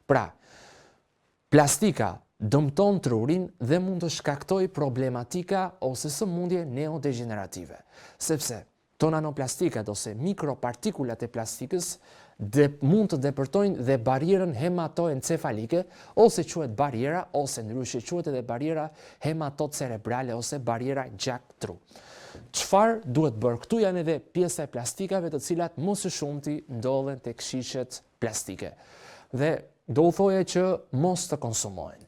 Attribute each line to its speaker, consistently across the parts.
Speaker 1: Pra, plastika dëmton trurin dhe mund të shkaktoj problematika ose sëmundje neodegenerative, sepse to nanoplastikat ose mikropartikulat e plastikës mund të depërtojnë dhe barierën hematoencefalike, ose quhet bariera, ose ndryshe quhet edhe bariera hematocerebrale ose bariera gjak-tru. Çfarë duhet bërë? Këtu janë edhe pjesa e plastikave të cilat më së shumti ndodhen tek shishet plastike. Dhe do u thoje që mos të konsumojnë.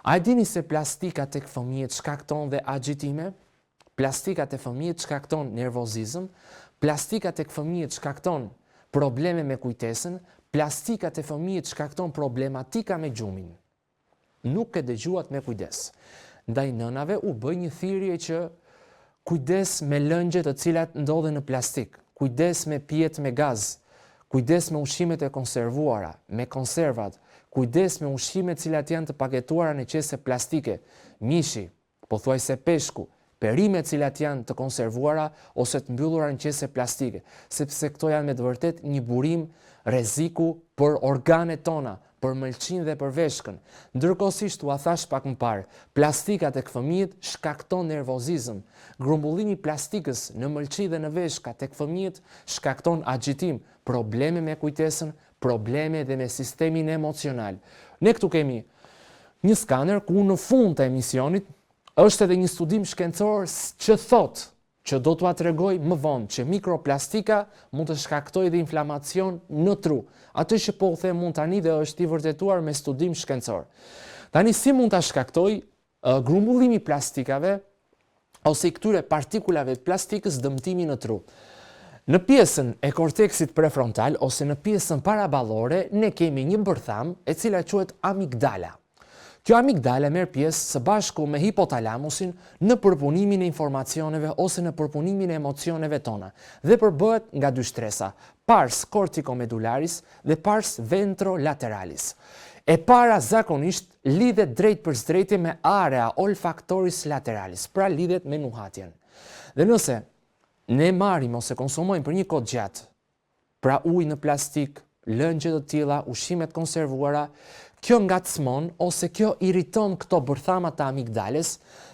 Speaker 1: A e dini se plastika tek fëmijët shkakton dhe agjitime? Plastika tek fëmijët shkakton nervozizëm, plastika tek fëmijët shkakton probleme me kujtesën, plastika tek fëmijët shkakton problematika me gjumin. Nuk e dëgjuat me kujdes. Ndaj nënave u bë një thirrje që kujdes me lëngjet të cilat ndodhen në plastik, kujdes me pijet me gaz, kujdes me ushqimet e konservuara, me konservat, kujdes me ushqimet cilat janë të paketuara në qese plastike, mishi, pothuajse peshku, perimet cilat janë të konservuara ose të mbyllura në qese plastike, sepse këto janë me të vërtet një burim rreziku për organet tona, për mëlçin dhe për veshkën. Ndërkohësisht u thash pak më parë, plastikat tek fëmijët shkakton nervozizëm. Grumbullimi i plastikës në mëlçi dhe në veshka tek fëmijët shkakton agjitim, probleme me kujtesën, probleme dhe me sistemin emocional. Ne këtu kemi një skaner ku në fund të emisionit është edhe një studim shkencor që thotë që do t'ua tregoj më vonë që mikroplastika mund të shkaktojë dhe inflamacion në tru. Atë që po u them mund tani dhe është i vërtetuar me studim shkencor. Tani si mund ta shkaktoj grumbullimi i plastikave ose i këtyre partikulave të plastikës dëmtimin në tru? Në pjesën e korteksit prefrontal ose në pjesën paraballore ne kemi një bërtham e cila quhet amigdala. Kjo amigdala merr pjesë së bashku me hipotalamusin në përpunimin e informacioneve ose në përpunimin e emocioneve tona dhe përbëhet nga dy shtresa, pars corticomedularis dhe pars ventrolateralis. E para zakonisht lidhet drejt për drejtë me area olfactoris lateralis, pra lidhet me nuhatjen. Dhe nëse ne marrim ose konsumojmë për një kohë gjatë, pra ujë në plastik, lëngje të tilla, ushqimet konservuara, kjo ngacmon ose kjo irriton këto bërthama të amigdales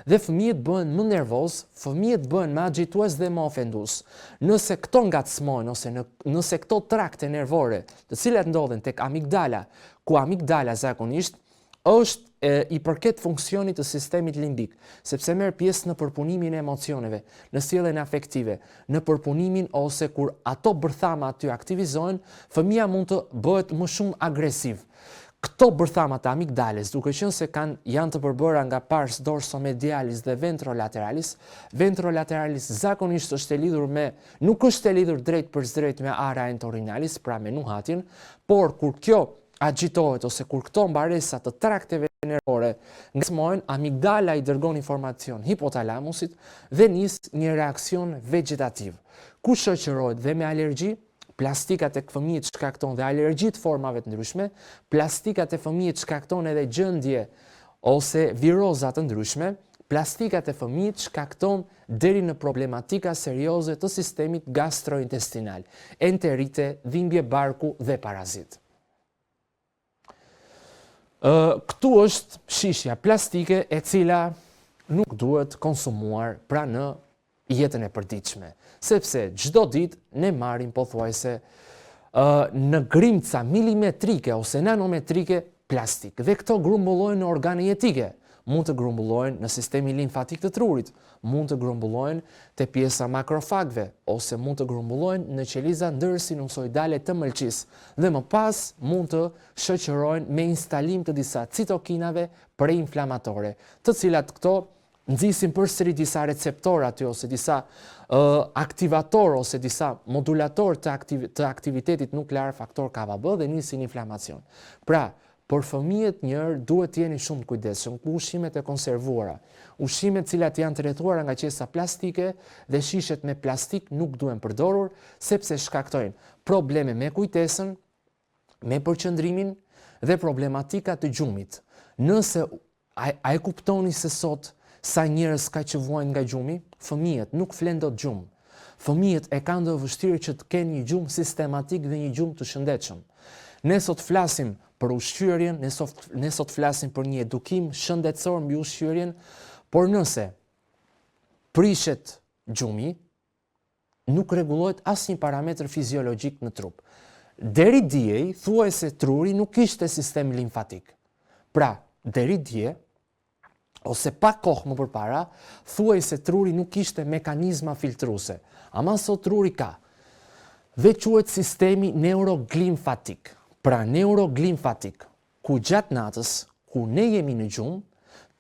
Speaker 1: dhe fëmijët bëhen më nervoz, fëmijët bëhen më agjitues dhe më ofendus. Nëse këto ngacmojnë ose nëse këto trakte nervore, të cilat ndodhen tek amigdala, ku amigdala zakonisht është i përket funksionit të sistemit limbik, sepse merr pjesë në përpunimin e emocioneve, në sjelljen afektive, në përpunimin ose kur ato bërthama aty aktivizohen, fëmia mund të bëhet më shumë agresiv. Këto bërthama të amigdales, duke qenë se janë të përbëra nga pars dorsomedialis dhe ventrolateralis, ventrolateralis zakonisht është e lidhur nuk është e lidhur drejt për drejt me area entorinalis, pra me nuhatjen, por kur kjo agjitohet ose kur këto mbaresa të trakteve nervore ngacmohen, amigdala i dërgon informacion hipotalamusit dhe nis një reakcion vegetativ. Ku shoqërohet dhe me alergji, plastika tek fëmijët shkakton dhe alergji të formave të ndryshme, plastika tek fëmijët shkakton edhe gjendje ose viroza të ndryshme, plastika tek fëmijët shkakton deri në problematika serioze të sistemit gastrointestinal, enterite, dhimbje barku dhe parazit. Këtu është shishja plastike e cila nuk duhet konsumuar pra në jetën e përditshme, sepse çdo ditë ne marrim pothuajse në grimca milimetrike ose nanometrike plastik dhe këto grumbullojnë në organe jetike. Mund të grumbullojnë në sistemin limfatik të trurit, mund të grumbullojnë te pjesa makrofagëve ose mund të grumbullojnë në qeliza ndërsinusoidale të mëlçisë dhe më pas mund të shoqërojnë me instalim të disa citokinave preinflamatore, të cilat këto nxisin përsëri disa receptorë aty ose disa aktivator ose disa modulator të aktivitetit nuklear faktor KBB dhe nisin inflamacion. Pra, por fëmijët duhet të jeni shumë të kujdesshëm ku ushqimet e konservuara, ushqimet cilat janë të rrethuara nga qesa plastike dhe shishet me plastik nuk duhen përdorur sepse shkaktojnë probleme me kujtesën, me përqendrimin dhe problematika të gjumit. Nëse a e kuptoni se sot sa njerëz ka që vuajnë nga gjumi, fëmijët nuk flen dot gjumë. Fëmijët e kanë të vështirë që të kenë një gjumë sistematik dhe një gjumë të shëndetshëm. Ne sot flasim për ushqyerjen, ne sot flasim për një edukim shëndetësor mbi ushqyerjen, por nëse prishet gjumi, nuk rregullohet asnjë parametër fiziologjik në trup. Deri diej, thuaj se truri nuk kishte sistem limfatik. Pra, deri dje, ose pak kohë më përpara, thuaj se truri nuk kishte mekanizma filtruese. Ama sot truri ka. Dhe quhet sistemi neuroglimfatik. Pra neuroglimfatik, ku gjatë natës, ku ne jemi në gjumë,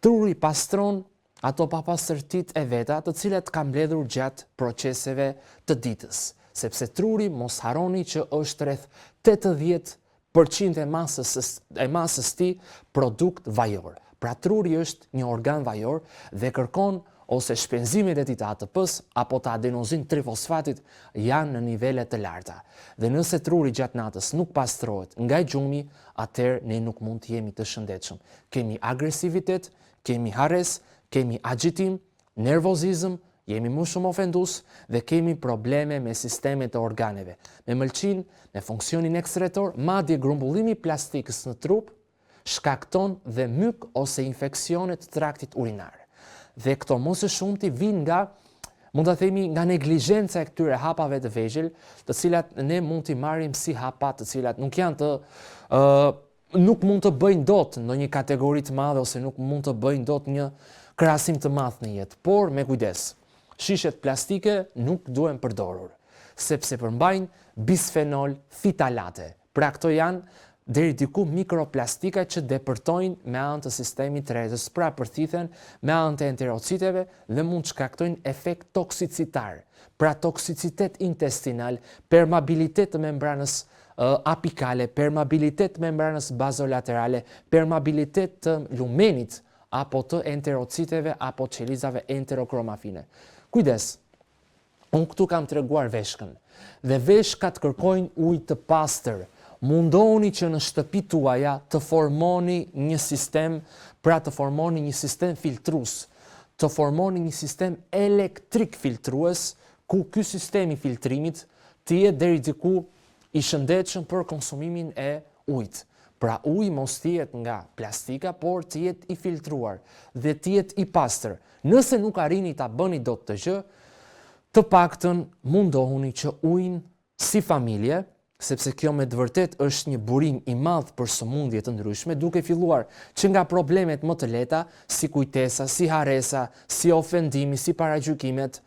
Speaker 1: truri pastron ato papastërtitë e veta të cilat ka mbledhur gjatë proceseve të ditës. Sepse truri, mos harroni që është rreth 80% e masës tij produkt vajor. Pra truri është një organ vajor dhe kërkon ose shpenzimet e tij të ATP-s apo të adenozin trifosfatit janë në nivele të larta. Dhe nëse truri gjatë natës nuk pastrohet nga gjumi, atëherë ne nuk mund të jemi të shëndetshëm. Kemi agresivitet, kemi harres, kemi agjitim, nervozizëm, jemi më shumë ofendus dhe kemi probleme me sistemet e organeve, me mëlçin, me funksionin ekskretor, madje grumbullimi i plastikës në trup shkakton dhe myk ose infeksione të traktit urinar. Dhe këto më së shumti vijnë nga, mund ta themi, nga neglizhenca e këtyre hapave të vegjël, të cilat ne mund t'i marrim si hapa të cilat nuk janë të nuk mund të bëjnë dot ndonjë kategori të madhe ose nuk mund të bëjnë dot një krahasim të madh në jetë, por me kujdes. Shishet plastike nuk duhen përdorur, sepse përmbajnë bisfenol fitalate. Pra këto janë deri diku mikroplastika që depërtojnë me anë të sistemit rrezës, pra përthithen me anë të enterociteve dhe mund të shkaktojnë efekt toksicitar, pra toksicitet intestinal, permeabilitet të membranës apikale, permeabilitet të membranës bazolaterale, permeabilitet të lumenit apo të enterociteve apo qelizave enterokromafine. Kujdes, unë këtu kam treguar veshkën, dhe veshkat kërkojnë ujë të pastër. Mundohuni që në shtëpi tuaja të formoni një sistem, pra të formoni një sistem filtrues, të formoni një sistem elektrik filtrues, ku ky sistem i filtrimit të jetë deri diku i shëndetshëm për konsumimin e ujit. Pra uji mos të jetë nga plastika, por të jetë i filtruar dhe të jetë i pastër. Nëse nuk arrini ta bëni dot të gjë, të paktën mundohuni që ujin si familje, sepse kjo me të vërtet është një burim i madh për sëmundje të ndryshme, duke filluar që nga problemet më të lehta, si kujtesa, si harresa, si ofendimi, si paragjykimet,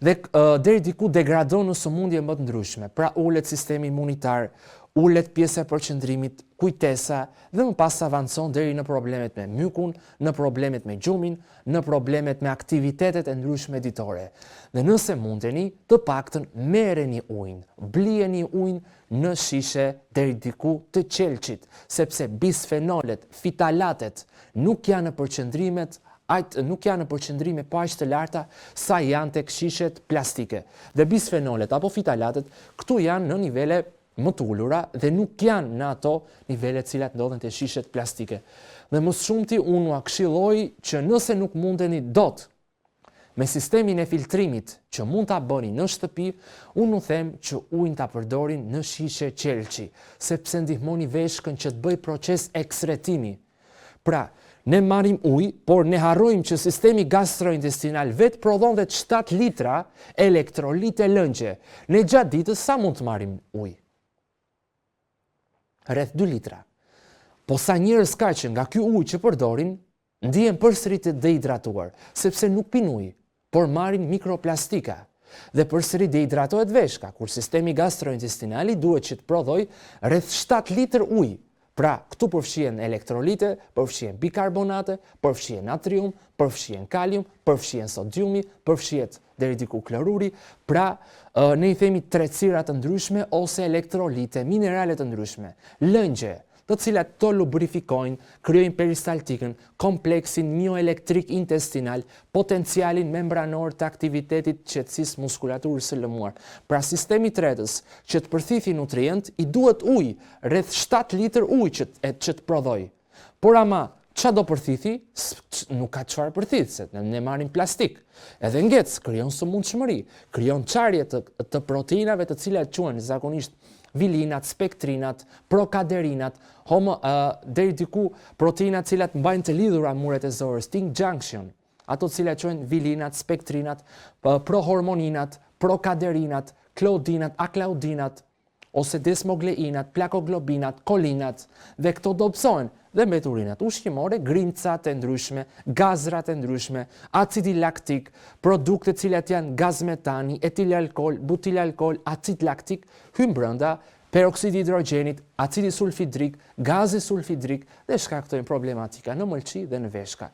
Speaker 1: dhe deri diku degradon në sëmundje më të ndryshme. Pra ulet sistemi imunitar, ulet pjesa e përqendrimit, kujtesa dhe më pas avancon deri në problemet me mykun, në problemet me gjumin, në problemet me aktivitetet e ndryshme ditore. Dhe nëse mundeni, të paktën merreni ujin, blijeni ujin në shishe deri diku të qelçit, sepse bisfenolet, fitalatet nuk janë në përqendrime po aq të larta sa janë tek shishet plastike. Dhe bisfenolet apo fitalatet këtu janë në nivele më të ulura dhe nuk janë në ato nivele cilat ndodhen te shishet plastike. Dhe më së shumti unë ua këshilloj që nëse nuk mundeni dot me sistemin e filtrimit që mund ta bëni në shtëpi, unë u them që ujin ta përdorin në shishe qelçi, sepse ndihmoni veshkën që të bëj proces ekskretimi. Pra, ne marrim ujë, por ne harrojmë që sistemi gastrointestinal vetë prodhon vetë 7 litra elektrolite lëngje. Ne gjatë ditës sa mund të marrim ujë? Rreth 2 litra. Po sa njerëz ka që nga ky ujë që përdorin, ndihen përsëri të dehidratuar, sepse nuk pin ujë, por marrin mikroplastika. Dhe përsëri dehidratohet veshka, kur sistemi gastrointestinali duhet që të prodhoj rreth 7 litër ujë. Pra, këtu përfshihen elektrolite, përfshihen bikarbonate, përfshihen natrium, përfshihen kalium, përfshihen sodiumi, përfshihet deri diku kloruri, pra ne i themi trecira të ndryshme ose elektrolite, minerale të ndryshme, lëngje, të cilat to lubrifikojnë, kryejnë peristaltikën, kompleksin mioelektrik intestinal, potencialin membranor të aktivitetit qetësisë muskulaturës së lëmuar. Pra sistemi tretës që të përthithi nutrient i duhet ujë, rreth 7 litër ujë që të prodhoj. Por ama ç'a do përthithi? Nuk ka çfarë përthith, se ne marrim plastik. Edhe ngec, krijon sëmundshmëri, krijon çarje të proteinave të cilat quhen zakonisht vilinat, spektrinat, prokaderinat, deri diku proteinat cilat mbajnë të lidhura muret e zorës, Sting junction, ato cilat quhen vilinat, spektrinat, prohormoninat, prokaderinat, klodinat, aklaudinat, ose desmogleinat, plakoglobinat, kolinat, dhe këto dobësohen dhe me urinat ushqimore, grincat e ndryshme, gazrat e ndryshme, acidi laktik, produkte cilat janë gaz metani, etilalkol, butilalkol, acid laktik, hyn brenda, peroksidi hidrogenit, acidi sulfidrik, gazi sulfidrik dhe shkaktojnë problematika në mëlçi dhe në veshka.